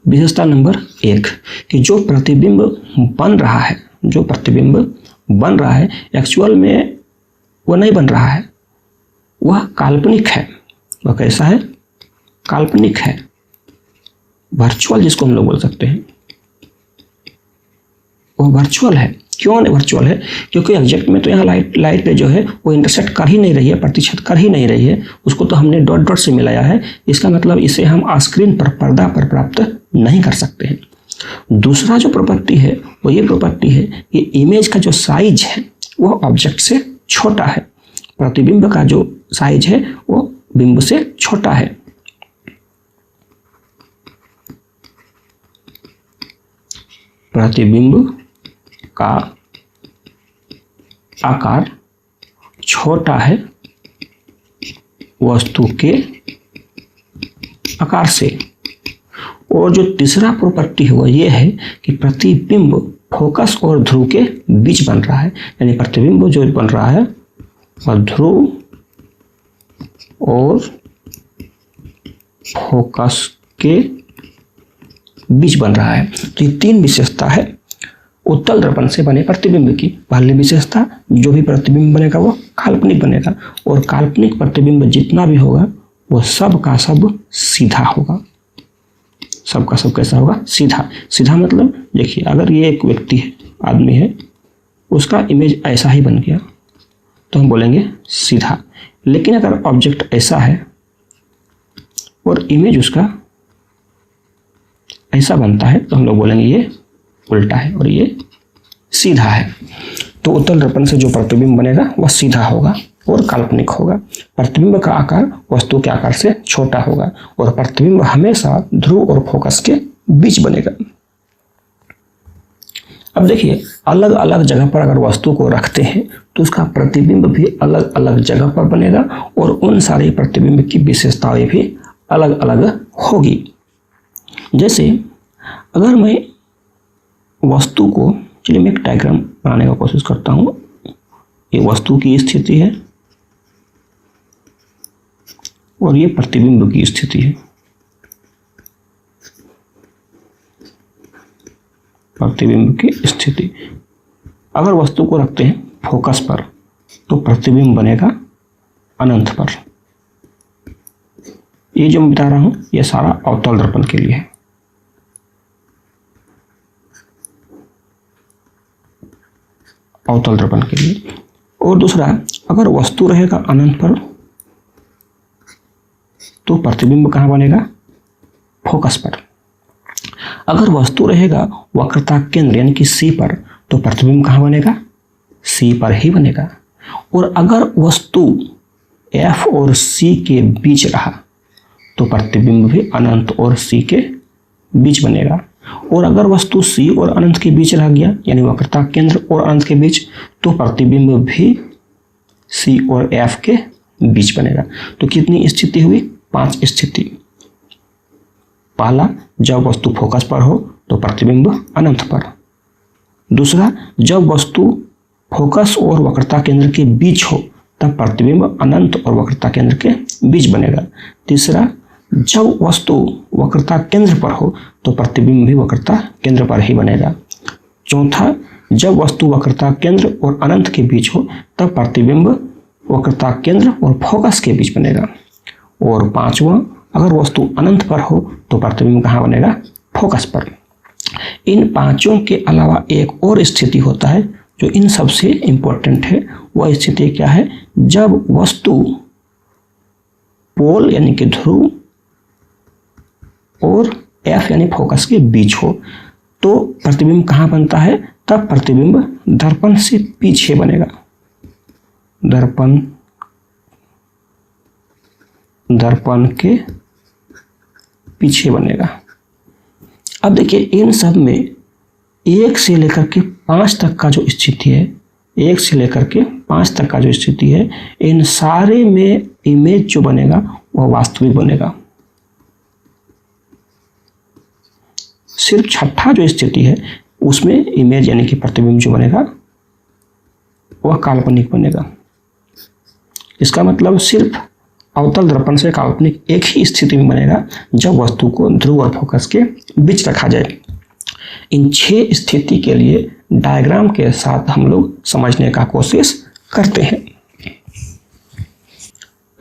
विशेषता नंबर 1 कि जो प्रतिबिंब बन रहा है एक्चुअल में वो नहीं बन रहा है, वह काल्पनिक है। वह कैसा है? काल्पनिक है, वर्चुअल जिसको हम लोग बोल सकते हैं, वो वर्चुअल है। क्यों वर्चुअल है? क्योंकि एग्जैक्ट में तो यहाँ लाइट जो है वो इंटरसेक्ट कर ही नहीं रही है, प्रतिच्छेद कर ही नहीं रही है, उसको तो हमने डॉट डॉट से मिलाया है। इसका मतलब इसे हम स्क्रीन पर, पर्दा पर प्राप्त नहीं कर सकते हैं। दूसरा जो प्रॉपर्टी है वो ये प्रॉपर्टी है कि इमेज का जो साइज है वो ऑब्जेक्ट से छोटा है, प्रतिबिंब का जो साइज है वो बिंब से छोटा है। प्रतिबिंब का आकार छोटा है वस्तु के आकार से। और जो तीसरा प्रॉपर्टी है वो ये है कि प्रतिबिंब फोकस और ध्रुव के बीच बन रहा है, यानी प्रतिबिंब जो बन रहा है वह ध्रुव और फोकस के बीच बन रहा है। तो ये तीन विशेषता है उत्तल दर्पण से बने प्रतिबिंब की। पहली विशेषता, जो भी प्रतिबिंब बनेगा वो काल्पनिक बनेगा, और काल्पनिक प्रतिबिंब जितना भी होगा वो सब का सब सीधा होगा। सब का सब कैसा होगा? सीधा। सीधा मतलब देखिए अगर ये एक व्यक्ति है, आदमी है, उसका इमेज ऐसा ही बन गया तो हम बोलेंगे सीधा। लेकिन अगर ऑब्जेक्ट ऐसा है और इमेज उसका ऐसा बनता है तो हम लोग बोलेंगे ये उल्टा है और ये सीधा है। तो उत्तल दर्पण से जो प्रतिबिंब बनेगा वह सीधा होगा और काल्पनिक होगा। प्रतिबिंब का आकार वस्तु के आकार से छोटा होगा और प्रतिबिंब हमेशा ध्रुव और फोकस के बीच बनेगा। अब देखिए, अलग अलग जगह पर अगर वस्तु को रखते हैं तो उसका प्रतिबिंब भी अलग अलग जगह पर बनेगा और उन सारे प्रतिबिंब की विशेषताएं भी अलग अलग होगी। जैसे अगर मैं वस्तु को, चलिए मैं एक डायग्राम बनाने का कोशिश करता हूँ। ये वस्तु की स्थिति है और ये प्रतिबिंब की स्थिति है। प्रतिबिंब की स्थिति, अगर वस्तु को रखते हैं फोकस पर तो प्रतिबिंब बनेगा अनंत पर। ये जो मैं बता रहा हूं ये सारा अवतल दर्पण के लिए है। अवतल दर्पण के लिए। और दूसरा, अगर वस्तु रहेगा अनंत पर तो प्रतिबिंब कहां बनेगा? फोकस पर। अगर वस्तु रहेगा वक्रता केंद्र यानी कि सी पर तो प्रतिबिंब कहां बनेगा? सी पर ही बनेगा। और अगर वस्तु एफ और सी के बीच रहा तो प्रतिबिंब भी अनंत और सी के बीच बनेगा। और अगर वस्तु सी और अनंत के बीच रह गया यानी वक्रता केंद्र और अनंत के बीच तो प्रतिबिंब भी सी और एफ के बीच बनेगा। तो कितनी स्थिति हुई? 5 स्थिति। पहला, जब वस्तु फोकस पर हो तो प्रतिबिंब अनंत पर। दूसरा, जब वस्तु फोकस और वक्रता केंद्र के बीच हो तब प्रतिबिंब अनंत और वक्रता केंद्र के बीच बनेगा। तीसरा, जब वस्तु वक्रता केंद्र पर हो तो प्रतिबिंब भी वक्रता केंद्र पर ही बनेगा। चौथा, जब वस्तु वक्रता केंद्र और अनंत के बीच हो तब प्रतिबिंब वक्रता केंद्र और फोकस के बीच बनेगा। और पांचवा, अगर वस्तु अनंत पर हो तो प्रतिबिंब कहाँ बनेगा? फोकस पर। इन पांचों के अलावा एक और स्थिति होता है जो इन सबसे इंपॉर्टेंट है। वह स्थिति क्या है? जब वस्तु पोल यानी कि ध्रुव और एफ यानी फोकस के बीच हो तो प्रतिबिंब कहाँ बनता है? तब प्रतिबिंब दर्पण से पीछे बनेगा। दर्पण के पीछे बनेगा। अब देखिए, इन सब में 1 से लेकर के 5 तक का जो स्थिति है, 1 से लेकर के 5 तक का जो स्थिति है, इन सारे में इमेज जो बनेगा वह वास्तविक बनेगा। सिर्फ छठा जो स्थिति है उसमें इमेज यानी कि प्रतिबिंब जो बनेगा वह काल्पनिक बनेगा। इसका मतलब सिर्फ अवतल दर्पण से काल्पनिक एक ही स्थिति में बनेगा जब वस्तु को ध्रुव और फोकस के बीच रखा जाए। इन 6 स्थिति के लिए डायग्राम के साथ हम लोग समझने का कोशिश करते हैं।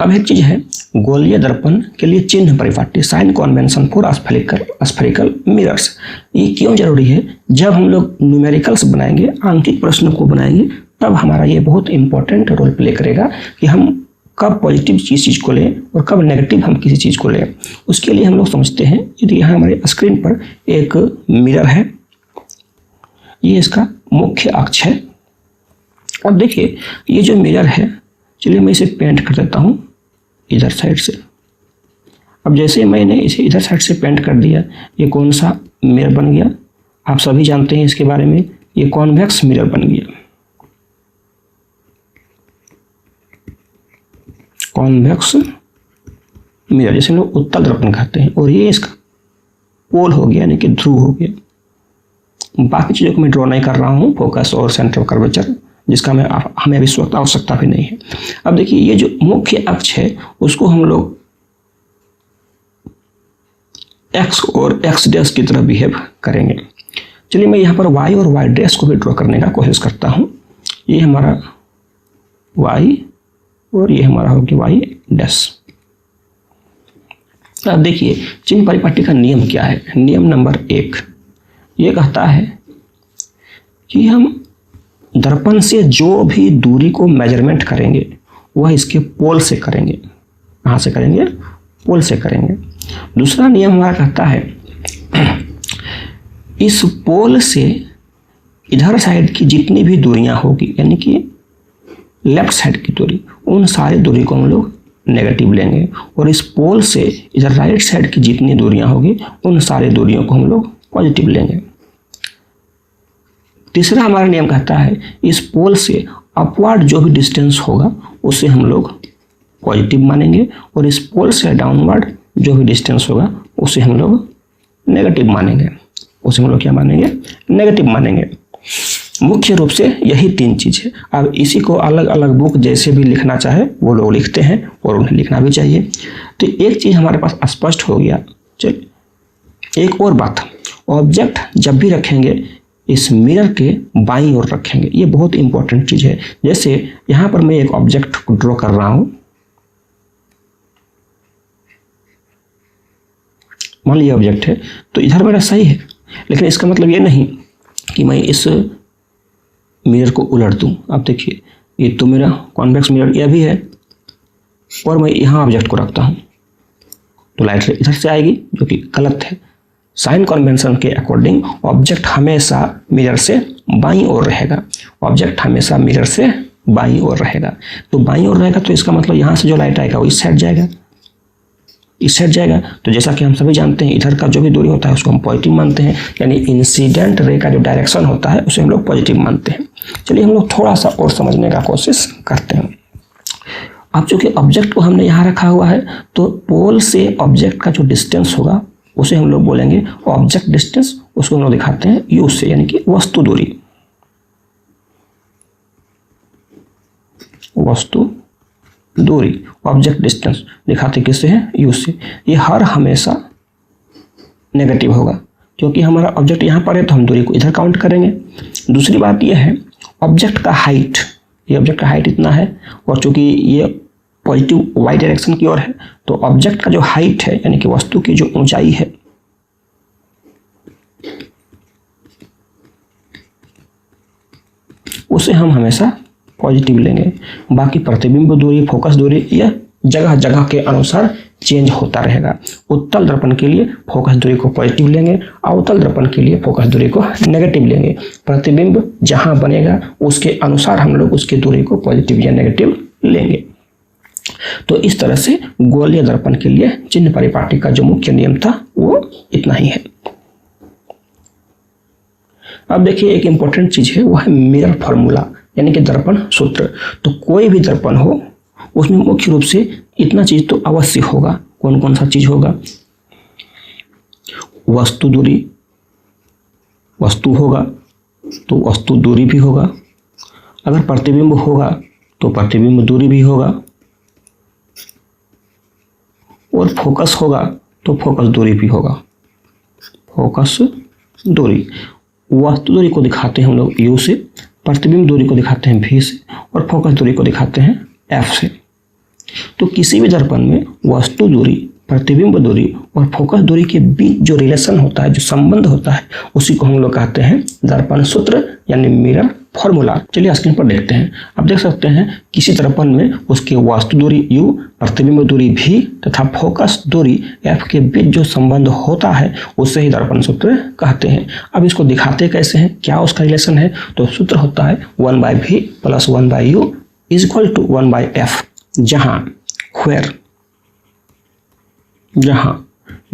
अब एक चीज है, गोलीय दर्पण के लिए चिन्ह परिपाटी, sign convention for spherical mirrors. ये क्यों जरूरी है? जब हम लोग न्यूमेरिकल्स बनाएंगे, आंकिक प्रश्नों को बनाएंगे, तब हमारा ये बहुत इंपॉर्टेंट रोल प्ले करेगा कि हम कब पॉजिटिव चीज को लें और कब नेगेटिव हम किसी चीज को लें। उसके लिए हम लोग समझते हैं, यदि यहाँ हमारे स्क्रीन पर एक मिरर है, ये इसका मुख्य अक्ष है। अब देखिए, ये जो मिरर है, चलिए मैं इसे पेंट कर देता हूँ इधर साइड से। अब जैसे मैंने इसे इधर साइड से पेंट कर दिया, ये कौन सा मिरर बन गया? आप सभी जानते हैं इसके बारे में, ये कॉन्वेक्स मिरर बन गया। कॉन्वेक्स मिरर, जैसे लोग उत्तल दर्पण कहते हैं। और ये इसका पोल हो गया यानी कि ध्रुव हो गया। बाकी चीज़ों को मैं ड्रॉ नहीं कर रहा हूँ, फोकस और सेंटर ऑफ कर्वेचर, जिसका हमें अभी इस वक्त आवश्यकता भी नहीं है। अब देखिए, ये जो मुख्य अक्ष है उसको हम लोग एक्स और एक्स डैश की तरह बिहेव करेंगे। चलिए मैं यहाँ पर वाई और वाई डैश को भी ड्रॉ करने का कोशिश करता हूँ। ये हमारा वाई और ये हमारा होगी वाई डैश। अब देखिए, चिन्ह परिपाटी का नियम क्या है? नियम नंबर 1 ये कहता है कि हम दर्पण से जो भी दूरी को मेजरमेंट करेंगे वह इसके पोल से करेंगे। कहाँ से करेंगे? पोल से करेंगे। दूसरा नियम हमारा कहता है इस पोल से इधर साइड की जितनी भी दूरियां होगी यानी कि लेफ्ट साइड की दूरी, उन सारी दूरी को हम लोग नेगेटिव लेंगे। और इस पोल से इधर राइट साइड की जितनी दूरियां होगी उन सारी दूरियों को हम लोग पॉजिटिव लेंगे। तीसरा हमारा नियम कहता है इस पोल से अपवर्ड जो भी डिस्टेंस होगा उसे हम लोग पॉजिटिव मानेंगे और इस पोल से डाउनवर्ड जो भी डिस्टेंस होगा उसे हम लोग नेगेटिव मानेंगे। उसे हम लोग क्या मानेंगे? नेगेटिव मानेंगे। मुख्य रूप से यही तीन चीज है। अब इसी को अलग अलग बुक जैसे भी लिखना चाहे वो लोग लिखते हैं और उन्हें लिखना भी चाहिए। तो एक चीज हमारे पास स्पष्ट हो गया। चलिए एक और बात, ऑब्जेक्ट जब भी रखेंगे इस मिरर के बाईं ओर रखेंगे। ये बहुत इंपॉर्टेंट चीज है। जैसे यहां पर मैं एक ऑब्जेक्ट को ड्रॉ कर रहा हूं, मान लीजिए ऑब्जेक्ट है तो इधर मेरा सही है, लेकिन इसका मतलब ये नहीं कि मैं इस मिरर को उलट दूं। अब देखिए ये तो मेरा कॉन्वेक्स मिरर यह भी है और मैं यहाँ ऑब्जेक्ट को रखता हूँ तो लाइट इधर से आएगी जो कि गलत है। साइन कन्वेंशन के अकॉर्डिंग ऑब्जेक्ट हमेशा मिरर से बाईं ओर रहेगा। ऑब्जेक्ट हमेशा मिरर से बाईं ओर रहेगा। तो बाईं ओर रहेगा तो इसका मतलब यहाँ से जो लाइट आएगा वो इस साइड जाएगा, इस साइड जाएगा। तो जैसा कि हम सभी जानते हैं इधर का जो भी दूरी होता है उसको हम पॉजिटिव मानते हैं, यानी इंसिडेंट रे का जो डायरेक्शन होता है उसे हम लोग पॉजिटिव मानते हैं। चलिए हम लोग थोड़ा सा और समझने का कोशिश करते हैं। अब चूंकि ऑब्जेक्ट को हमने यहाँ रखा हुआ है तो पोल से ऑब्जेक्ट का जो डिस्टेंस होगा उसे हम लोग बोलेंगे ऑब्जेक्ट डिस्टेंस। उसको हम लोग दिखाते हैं यू से, यानी कि वस्तु दूरी। वस्तु दूरी ऑब्जेक्ट डिस्टेंस दिखाते किससे है? यू से। ये हर हमेशा नेगेटिव होगा क्योंकि हमारा ऑब्जेक्ट यहाँ पर है तो हम दूरी को इधर काउंट करेंगे। दूसरी बात यह है ऑब्जेक्ट का हाइट, ये ऑब्जेक्ट का हाइट इतना है और चूंकि ये पॉजिटिव वाई डायरेक्शन की ओर है तो ऑब्जेक्ट का जो हाइट है यानी कि वस्तु की जो ऊंचाई है उसे हम हमेशा पॉजिटिव लेंगे। बाकी प्रतिबिंब दूरी, फोकस दूरी यह जगह जगह के अनुसार चेंज होता रहेगा। उत्तल दर्पण के लिए फोकस दूरी को पॉजिटिव लेंगे, अवतल दर्पण के लिए फोकस दूरी को नेगेटिव लेंगे। प्रतिबिंब जहां बनेगा उसके अनुसार हम लोग उसकी दूरी को पॉजिटिव या नेगेटिव लेंगे। तो इस तरह से गोलीय दर्पण के लिए चिन्ह परिपाटी का जो मुख्य नियम था वो इतना ही है। अब देखिए एक इंपॉर्टेंट चीज है वो है मिरर फॉर्मूला, यानी कि दर्पण सूत्र। तो कोई भी दर्पण हो उसमें मुख्य रूप से इतना चीज तो अवश्य होगा। कौन कौन सा चीज होगा? वस्तु दूरी, वस्तु होगा तो वस्तु दूरी भी होगा। अगर प्रतिबिंब होगा तो प्रतिबिंब दूरी भी होगा और फोकस होगा तो फोकस दूरी भी होगा। फोकस दूरी, वस्तु दूरी को दिखाते हैं हम लोग यू से, प्रतिबिंब दूरी को दिखाते हैं V से और फोकस दूरी को दिखाते हैं F से। तो किसी भी दर्पण में वस्तु दूरी, प्रतिबिंब दूरी और फोकस दूरी के बीच जो रिलेशन होता है, जो संबंध होता है, उसी को हम लोग कहते हैं दर्पण सूत्र यानी मिरर फॉर्मूला। चलिए स्क्रीन पर देखते हैं। आप देख सकते हैं किसी दर्पण में उसके वस्तु दूरी U, प्रतिबिंब दूरी V तथा फोकस दूरी F के बीच जो संबंध होता है उसे ही दर्पण सूत्र कहते हैं। अब इसको दिखाते कैसे हैं, क्या उसका रिलेशन है? तो सूत्र होता है 1/V + 1/U = 1/F, जहां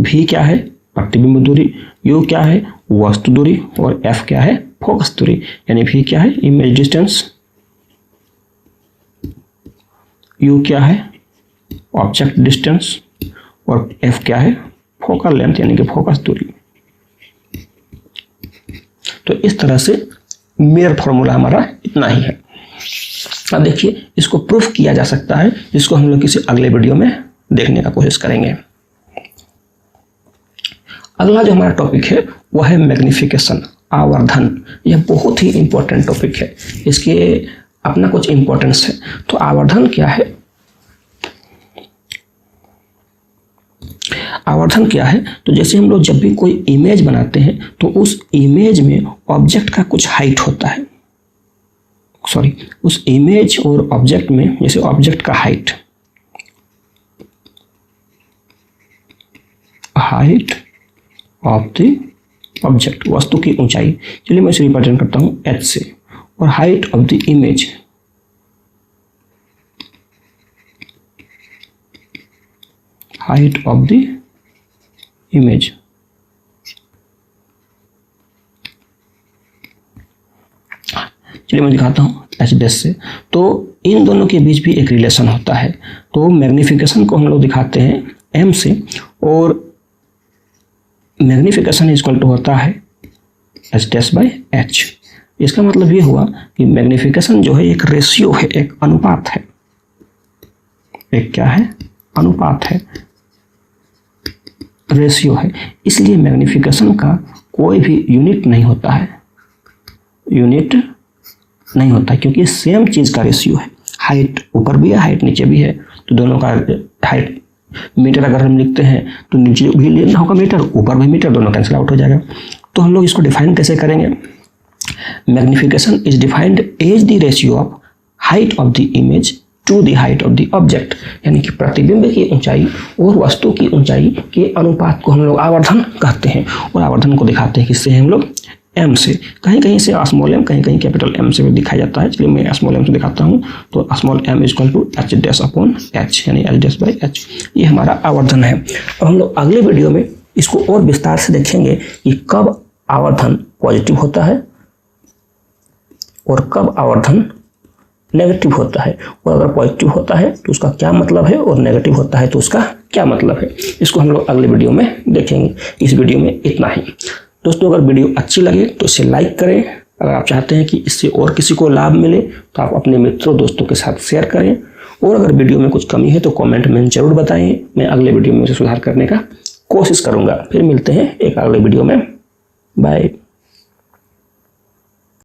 V क्या है? प्रतिबिंब दूरी, U क्या है? वस्तु दूरी और F क्या है? फोकस दूरी। यानी V क्या है? इमेज डिस्टेंस, U क्या है? ऑब्जेक्ट डिस्टेंस और F क्या है? फोकल लेंथ यानी कि फोकस दूरी। तो इस तरह से मिरर फॉर्मूला हमारा इतना ही है। अब देखिए इसको प्रूफ किया जा सकता है, जिसको हम लोग किसी अगले वीडियो में देखने का कोशिश करेंगे। अगला जो हमारा टॉपिक है वह है मैग्निफिकेशन, आवर्धन। यह बहुत ही इंपॉर्टेंट टॉपिक है, इसके अपना कुछ इंपॉर्टेंस है। तो आवर्धन क्या है? आवर्धन क्या है? तो जैसे हम लोग जब भी कोई इमेज बनाते हैं तो उस इमेज में ऑब्जेक्ट का कुछ हाइट होता है, उस इमेज और ऑब्जेक्ट में, जैसे ऑब्जेक्ट का हाइट ऑफ द ऑब्जेक्ट, वस्तु की ऊंचाई। चलिए मैं इसे रिप्रेजेंट करता हूं H से, और height of the image, height of the image चलिए मैं दिखाता हूँ एच डैश से। तो इन दोनों के बीच भी एक रिलेशन होता है। तो मैग्नीफिकेशन को हम लोग दिखाते हैं एम से, और मैग्नीफिकेशन इक्वल टू होता है एच डैश बाई एच। इसका मतलब ये हुआ कि मैग्नीफिकेशन जो है एक रेशियो है, एक अनुपात है। एक क्या है? अनुपात है, रेशियो है। इसलिए मैग्नीफिकेशन का कोई भी यूनिट नहीं होता है, यूनिट नहीं होता क्योंकि सेम चीज का रेशियो है। हाइट ऊपर भी है, हाइट नीचे भी है, तो दोनों का हाइट मीटर अगर हम लिखते हैं तो नीचे भी लेना होगा मीटर, ऊपर भी मीटर, दोनों कैंसिल आउट हो जाएगा। तो हम लोग इसको डिफाइन कैसे करेंगे? Magnification is defined as the ratio of height of the image to the height of the object, यानी कि प्रतिबिंब की ऊंचाई और वस्तु की ऊंचाई के अनुपात को हम लोग आवर्धन कहते हैं। और आवर्धन को दिखाते हैं किससे? हम लोग एम से। कहीं कहीं से स्मॉल एम, कहीं कहीं कैपिटल एम से भी दिखाया जाता है। चलिए मैं स्मॉल एम से दिखाता हूँ। तो small M is equal to H dash upon H, यानी एच डैश बाई एच। ये हमारा आवर्धन है। अब हम लोग अगले वीडियो में इसको और विस्तार से देखेंगे कि कब आवर्धन पॉजिटिव होता है और कब आवर्धन नेगेटिव होता है, और अगर पॉजिटिव होता है तो उसका क्या मतलब है और नेगेटिव होता है तो उसका क्या मतलब है। इसको हम लोग अगले वीडियो में देखेंगे। इस वीडियो में इतना ही। दोस्तों, अगर वीडियो अच्छी लगे तो इसे लाइक करें। अगर आप चाहते हैं कि इससे और किसी को लाभ मिले तो आप अपने मित्रों दोस्तों के साथ शेयर करें, और अगर वीडियो में कुछ कमी है तो कमेंट में ज़रूर बताएं। मैं अगले वीडियो में उसे सुधार करने का कोशिश करूँगा। फिर मिलते हैं एक अगले वीडियो में। बाय।